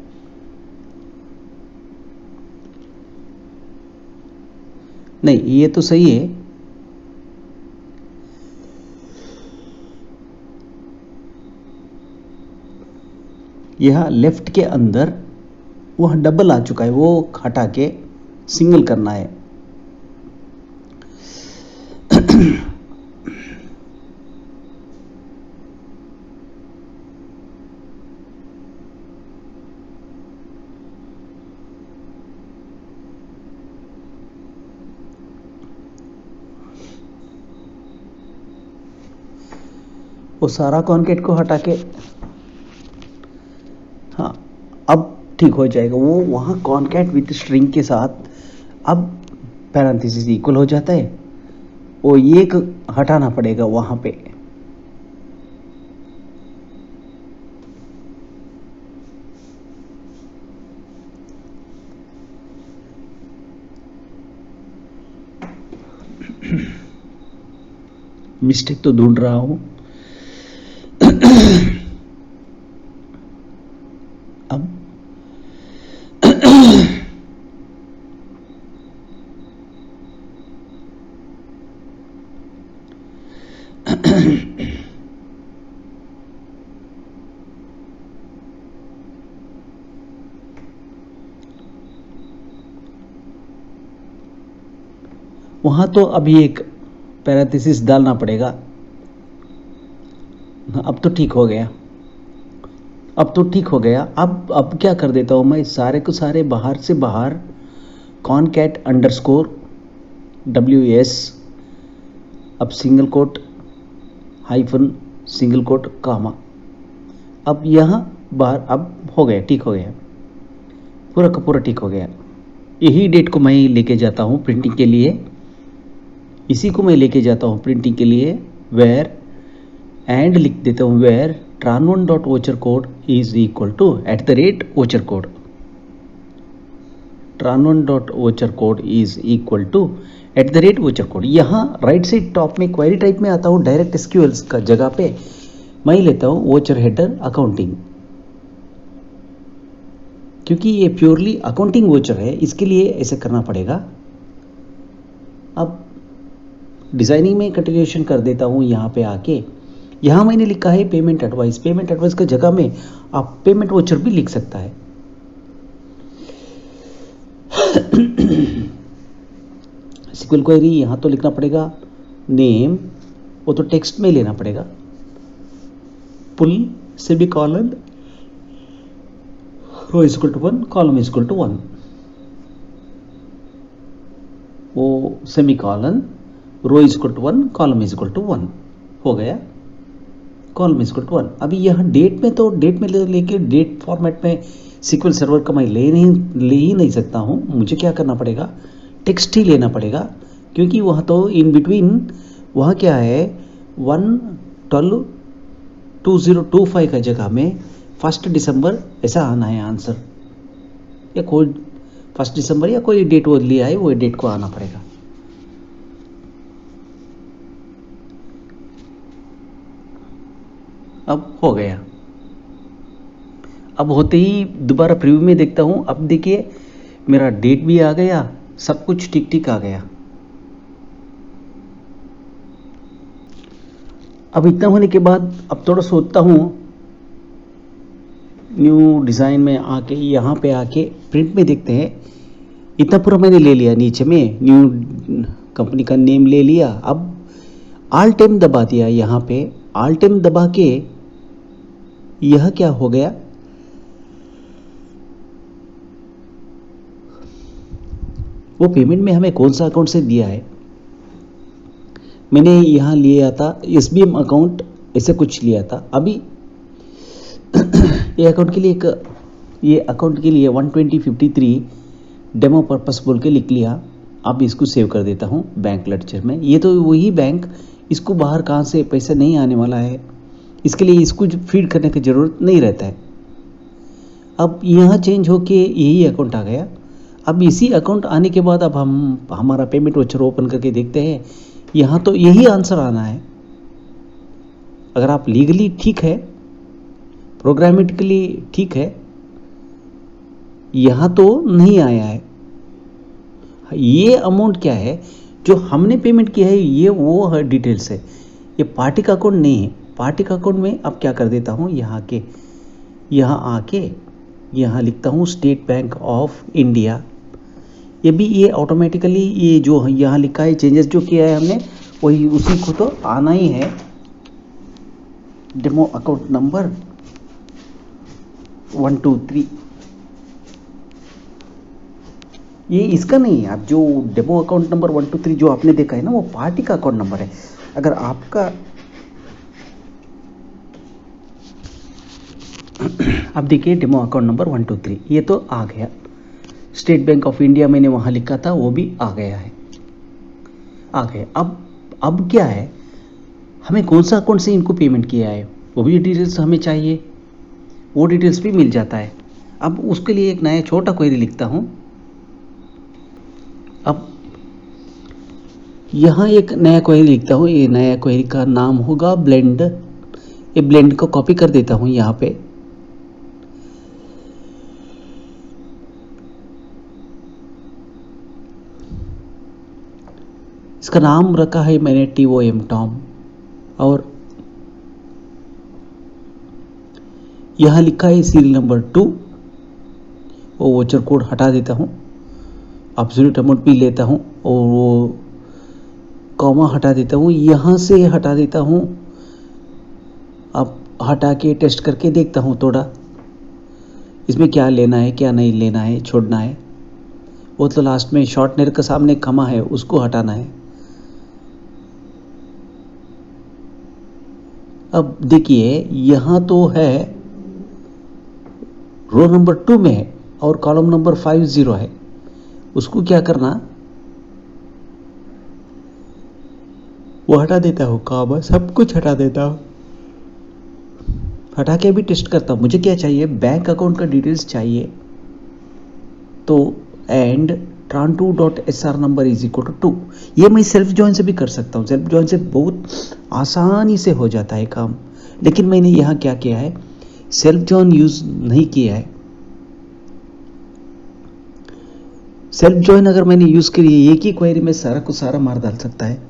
नहीं, ये तो सही है। यह लेफ्ट के अंदर वह डबल आ चुका है, वो हटा के सिंगल करना है। वो सारा कॉन्केट को हटा के, हाँ अब ठीक हो जाएगा। वो वहाँ कॉन्कैट विथ स्ट्रिंग के साथ अब पैरेंथेसिस इक्वल हो जाता है, वो एक हटाना पड़ेगा वहाँ पे। मिस्टेक तो ढूंढ रहा हूँ। वहाँ तो अभी एक पैरेंथेसिस डालना पड़ेगा। अब तो ठीक हो गया, अब तो ठीक हो गया। अब क्या कर देता हूँ मैं, सारे को सारे बाहर से बाहर कॉनकैट अंडरस्कोर WS, अब single quote hyphen single quote comma. अब यहाँ बाहर अब हो गया, ठीक हो गया, पूरा का पूरा ठीक हो गया। यही डेट को मैं लेके जाता हूँ प्रिंटिंग के लिए, इसी को मैं लेके जाता हूँ प्रिंटिंग के लिए। वेयर एंड लिख देता हूँ, where tran1 dot voucher code is equal to @voucher code, tran1 dot voucher code is equal to @voucher code. यहाँ राइट साइड टॉप में क्वेरी टाइप में आता हूँ, डायरेक्ट SQL का जगह पे मैं लेता हूँ वोचर हेडर अकाउंटिंग, क्योंकि ये प्योरली अकाउंटिंग वोचर है, इसके लिए ऐसे करना पड़ेगा। अब डिजाइनिंग में कंटिन्यूएशन कर देता हूँ। यहाँ पे आके यहाँ मैंने लिखा है पेमेंट एडवाइस, पेमेंट एडवाइस का जगह में आप पेमेंट वोचर भी लिख सकता है। SQL क्वेरी यहाँ तो लिखना पड़ेगा, नेम वो तो टेक्स्ट में लेना पड़ेगा, pull semicolon row equal to 1 column equal to 1, वो semicolon row equal to 1 column equal to 1 हो गया, कॉलम इक्वल टू 1। अभी यहाँ डेट में तो डेट में लेके डेट फॉर्मेट में SQL सर्वर का मैं ले ही नहीं सकता हूँ। मुझे क्या करना पड़ेगा, टेक्स्ट ही लेना पड़ेगा, क्योंकि वहाँ तो इन बिटवीन वहाँ क्या है 1/12/2025 का जगह में 1 दिसंबर ऐसा आना है आंसर, या कोई 1 दिसंबर या कोई डेट वो लिया है वो डेट को आना पड़ेगा। अब हो गया। अब होते ही दोबारा प्रीव्यू में देखता हूँ, अब देखिए मेरा डेट भी आ गया, सब कुछ ठीक ठीक आ गया। अब इतना होने के बाद अब थोड़ा सोचता हूँ, न्यू डिज़ाइन में आके यहाँ पे आके प्रिंट में देखते हैं। इतना पूरा मैंने ले लिया, नीचे में न्यू कंपनी का नेम ले लिया। अब Alt M दबा दिया, यहाँ पे Alt M दबा के यह क्या हो गया, वो पेमेंट में हमें कौन सा अकाउंट से दिया है, मैंने यहाँ लिया था SBM अकाउंट, ऐसे कुछ लिया था। अभी ये अकाउंट के लिए ये अकाउंट के लिए 12053 डेमो पर्पस बोल के लिख लिया। अब इसको सेव कर देता हूँ बैंक लेडजर में। ये तो वही बैंक, इसको बाहर कहाँ से पैसा नहीं आने वाला है, इसके लिए इसको फीड करने की ज़रूरत नहीं रहता है। अब यहाँ चेंज होके यही अकाउंट आ गया। अब इसी अकाउंट आने के बाद अब हम हमारा पेमेंट वोचर ओपन करके देखते हैं, यहाँ तो यही आंसर आना है। अगर आप लीगली ठीक है, प्रोग्रामेटिकली ठीक है, यहाँ तो नहीं आया है। ये अमाउंट क्या है जो हमने पेमेंट किया है, ये वो है डिटेल्स है, ये पार्टी का अकाउंट नहीं है। पार्टी का अकाउंट में अब क्या कर देता हूँ, यहाँ आके यहाँ लिखता हूँ स्टेट बैंक ऑफ इंडिया। ये भी ये ऑटोमेटिकली ये जो यहाँ लिखा है चेंजेस जो किया है हमने, वही उसी को तो आना ही है। डेमो अकाउंट नंबर 123, ये इसका नहीं है। आप जो डेमो अकाउंट नंबर 123 जो आपने देखा है ना, वो पार्टी का अकाउंट नंबर है। अगर आपका अब देखिए डेमो अकाउंट नंबर 123 ये तो आ गया। स्टेट बैंक ऑफ इंडिया मैंने वहाँ लिखा था, वो भी आ गया है, आ गया। अब क्या है, हमें कौन सा अकाउंट से इनको पेमेंट किया है वो भी डिटेल्स हमें चाहिए, वो डिटेल्स भी मिल जाता है। अब उसके लिए एक नया छोटा क्वेरी लिखता हूँ। अब यहाँ एक नया क्वेरी लिखता हूँ, ये नया क्वेरी का नाम होगा ब्लेंड। ये ब्लेंड को कॉपी कर देता हूँ यहाँ पे, इसका नाम रखा है मैंने TOM टॉम, और यहाँ लिखा है सीरियल नंबर 2। वो वोचर कोड हटा देता हूँ, एब्सोल्यूट अमाउंट भी लेता हूँ, और वो कॉमा हटा देता हूँ, यहाँ से हटा देता हूँ। अब हटा के टेस्ट करके देखता हूँ थोड़ा इसमें क्या लेना है क्या नहीं लेना है, छोड़ना है। वो तो लास्ट में शॉर्टनर का सामने कॉमा है उसको हटाना है। अब देखिए यहाँ तो है रो नंबर 2 में है और कॉलम नंबर 50 है। उसको क्या करना, वो हटा देता हूँ, कॉमा सब कुछ हटा देता हूँ। हटा के भी टेस्ट करता हूँ। मुझे क्या चाहिए, बैंक अकाउंट का डिटेल्स चाहिए। तो and tran2.sr number is equal to 2। ये मैं सेल्फ जॉइन से भी कर सकता हूँ। सेल्फ जॉइन से बहुत आसानी से हो जाता है काम। लेकिन मैंने यहाँ क्या किया है, सेल्फ जॉइन यूज नहीं किया है। सेल्फ जॉइन अगर मैंने यूज करी है, एक ही क्वेरी में सारा को सारा मार डाल सकता है,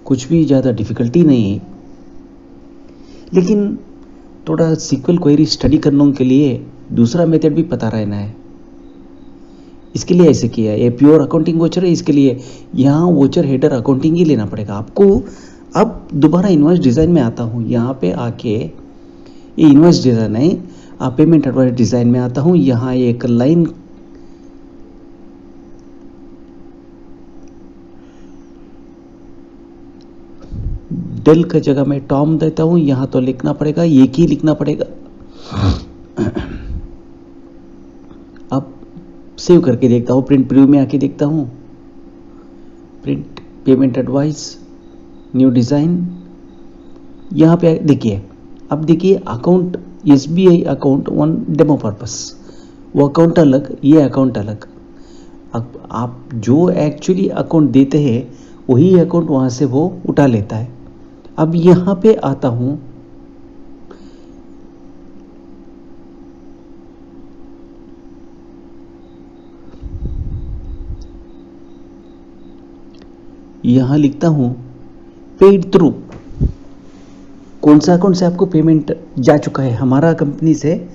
कुछ भी ज़्यादा डिफिकल्टी नहीं है। लेकिन थोड़ा सीक्वल क्वेरी स्टडी करने के लिए दूसरा मेथड भी पता रहना है। इसके लिए ऐसे किया है, ये प्योर अकाउंटिंग वोचर है, इसके लिए यहाँ वोचर हेडर अकाउंटिंग ही लेना पड़ेगा आपको। अब दोबारा इनवॉइस डिज़ाइन में आता हूँ। यहाँ पे आके ये इनवॉइस डिज़ाइन है, पेमेंट एडवाइस डिज़ाइन में आता हूँ। यहाँ एक लाइन डेल का जगह में टॉम देता हूँ। यहाँ तो लिखना पड़ेगा, एक ही लिखना पड़ेगा। अब सेव करके देखता हूँ, प्रिंट प्रीव्यू में आके देखता हूँ, print payment advice new design. यहाँ पे देखिए, अब देखिए account SBI account 1 demo purpose, वो अकाउंट अलग, ये अकाउंट अलग। अब आप जो एक्चुअली अकाउंट देते हैं वही अकाउंट वहाँ से वो उठा लेता है। अब यहाँ पे आता हूँ, यहाँ लिखता हूँ पेड थ्रू, कौन सा अकाउंट से आपको पेमेंट जा चुका है। हमारा कंपनी से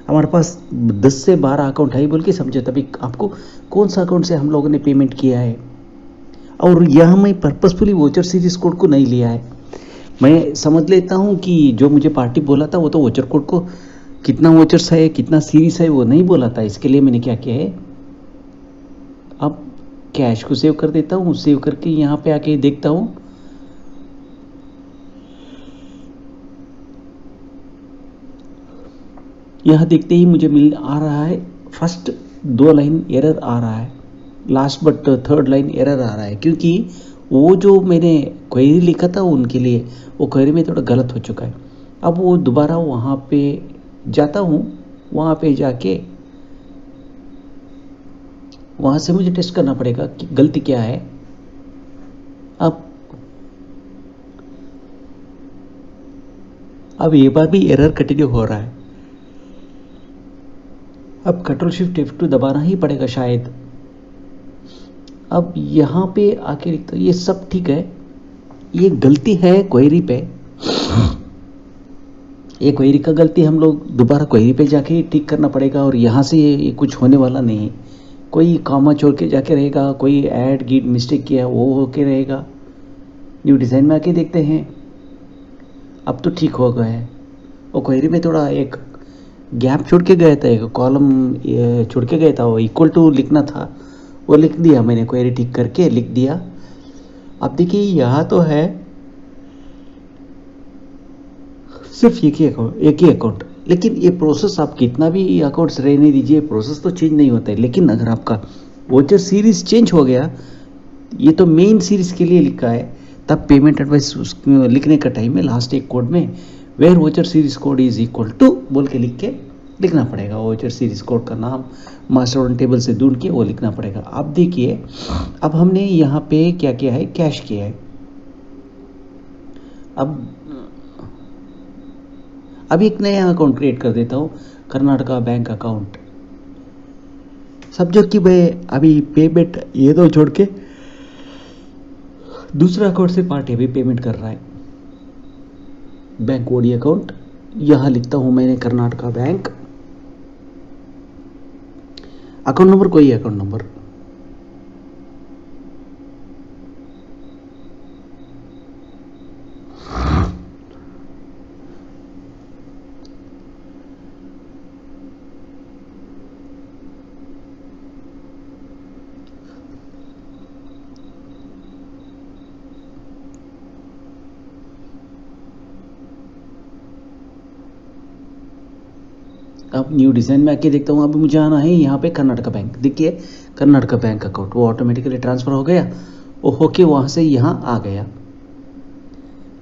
हमारे पास 10 से 12 अकाउंट है बोल के समझे, तभी आपको कौन सा अकाउंट से हम लोगों ने पेमेंट किया है। और यहाँ मैं पर्पसफुली वोचर सीरीज कोड को नहीं लिया है। मैं समझ लेता हूँ कि जो मुझे पार्टी बोला था वो तो वोचर कोड को कितना वोचर्स है कितना सीरीज है वो नहीं बोला था। इसके लिए मैंने क्या किया है, अब कैश को सेव कर देता हूँ। सेव करके यहाँ पे आके देखता हूँ, यहाँ देखते ही मुझे मिल आ रहा है फर्स्ट 2 लाइन एरर आ रहा है, last but 3rd line error आ रहा है, क्योंकि वो जो मैंने क्वेरी लिखा था उनके लिए वो क्वेरी में थोड़ा गलत हो चुका है। अब वो दोबारा वहाँ पे जाता हूँ, वहाँ पे जाके वहाँ से मुझे टेस्ट करना पड़ेगा कि गलती क्या है। अब ये बार भी एरर कंटिन्यू हो रहा है। अब Ctrl+Shift+F2 दबाना ही पड़ेगा शायद। अब यहाँ पे आके लिखता हूँ, ये सब ठीक है, ये गलती है क्वेरी पे। ये क्वेरी का गलती हम लोग दोबारा क्वेरी पे जाके ठीक करना पड़ेगा। और यहाँ से ये कुछ होने वाला नहीं है। कोई कॉमा छोड़ के जाके रहेगा, कोई ऐड गिट मिस्टेक किया वो होके रहेगा। न्यू डिज़ाइन में आके देखते हैं, अब तो ठीक हो गया है। और क्वेरी में थोड़ा एक गैप छोड़ के गया था, एक कॉलम छोड़ के गया था, वो इक्वल टू लिखना था, वो लिख दिया मैंने, क्वेरी ठीक करके लिख दिया। अब देखिए यहाँ तो है सिर्फ एक ही अकाउंट, लेकिन ये प्रोसेस आप कितना भी अकाउंट्स रहने दीजिए, प्रोसेस तो चेंज नहीं होता है। लेकिन अगर आपका वोचर सीरीज चेंज हो गया, ये तो मेन सीरीज के लिए लिखा है, तब पेमेंट एडवाइस लिखने का टाइम है लास्ट एक कोड में where voucher series code is equal to बोल के लिख के लिखना पड़ेगा। वोचर सीरीज कोड का नाम मास्टर ऑन टेबल से ढूंढ के वो लिखना पड़ेगा। अब देखिए, अब हमने यहाँ पे क्या किया है, कैश किया है। अब एक नया अकाउंट क्रिएट कर देता हूँ, कर्नाटका बैंक अकाउंट। समझो कि भाई अभी पेमेंट ये दो छोड़ के दूसरा अकाउंट से पार्टी अभी पेमेंट कर रहा है, बैंक ओडी अकाउंट। यहाँ लिखता हूँ मैंने कर्नाटका बैंक, अकाउंट नंबर कोई अकाउंट नंबर, अब न्यू डिज़ाइन में आके देखता हूँ, अभी मुझे आना है यहाँ पे कर्नाटका बैंक, देखिए कर्नाटका बैंक अकाउंट वो ऑटोमेटिकली ट्रांसफ़र हो गया, वो होके वहाँ से यहाँ आ गया।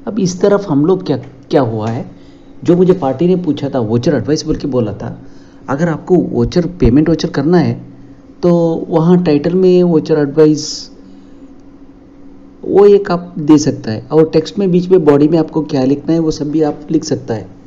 अब इस तरफ हम लोग क्या क्या हुआ है, जो मुझे पार्टी ने पूछा था वोचर एडवाइस बोल के बोला था, अगर आपको वोचर पेमेंट वोचर करना है तो वहाँ टाइटल में वोचर एडवाइस वो एक आप दे सकता है, और टेक्स्ट में बीच में बॉडी में आपको क्या लिखना है वो सब भी आप लिख सकता है।